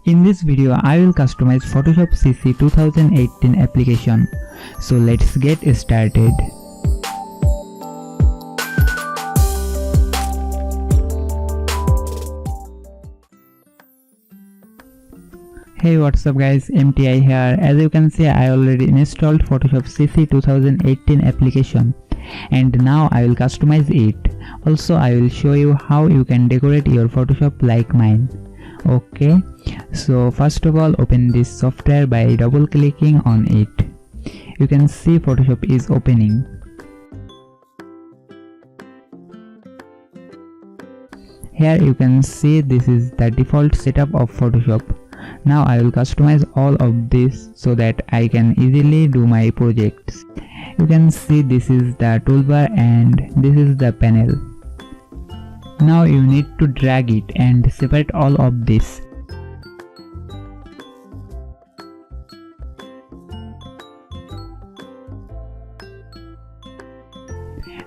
In this video, I will customize Photoshop CC 2018 application. So let's get started. Hey, what's up guys, MTI here. As you can see, I already installed Photoshop CC 2018 application and now I will customize it. Also, I will show you how you can decorate your Photoshop like mine. Okay, so first of all, open this software by double clicking on it. You can see Photoshop is opening. Here you can see this is the default setup of Photoshop. Now I will customize all of this so that I can easily do my projects. You can see this is the toolbar and this is the panel. Now you need to drag it and separate all of this.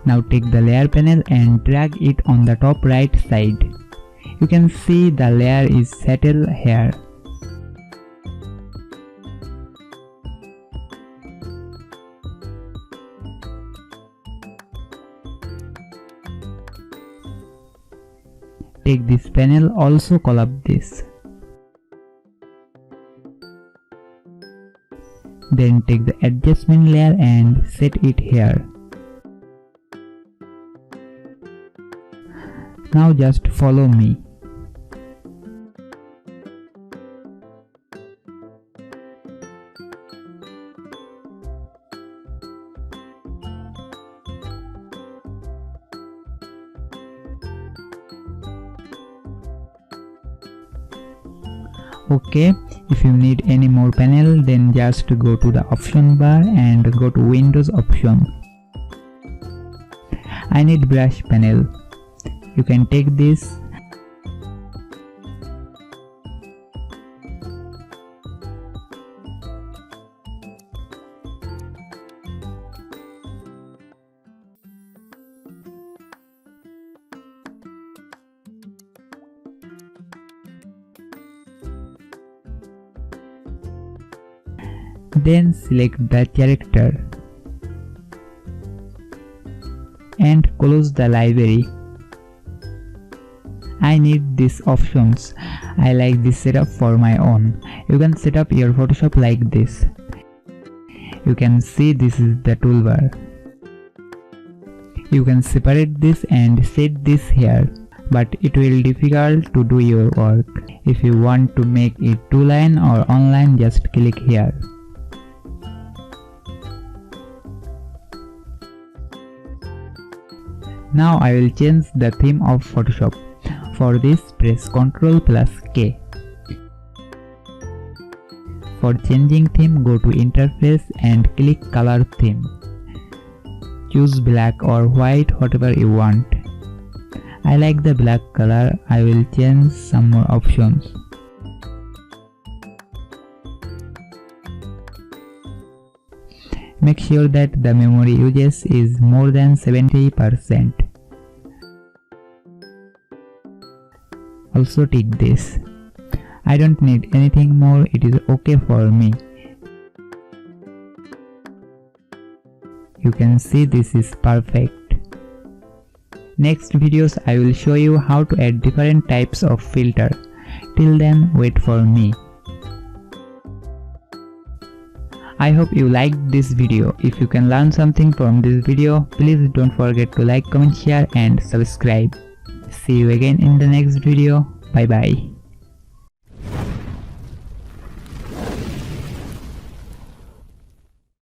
Now take the layer panel and drag it on the top right side. You can see the layer is settled here. Take this panel, also call up this. Then take the adjustment layer and set it here. Now just follow me. Okay, if you need any more panel, then just go to the option bar and go to Windows option. I need brush panel. You can take this. Then select the character and close the library. I need these options. I like this setup for my own. You can set up your Photoshop like this. You can see this is the toolbar. You can separate this and set this here, but it will be difficult to do your work. If you want to make it 2-line or online, just click here. Now I will change the theme of Photoshop. For this, press Ctrl+K. For changing theme, go to Interface and click Color Theme. Choose black or white, whatever you want. I like the black color. I will change some more options. Make sure that the memory usage is more than 70%. Also tick this. I don't need anything more, it is okay for me. You can see this is perfect. Next videos I will show you how to add different types of filter. Till then, wait for me. I hope you liked this video. If you can learn something from this video, please don't forget to like, comment, share and subscribe. See you again in the next video. Bye bye.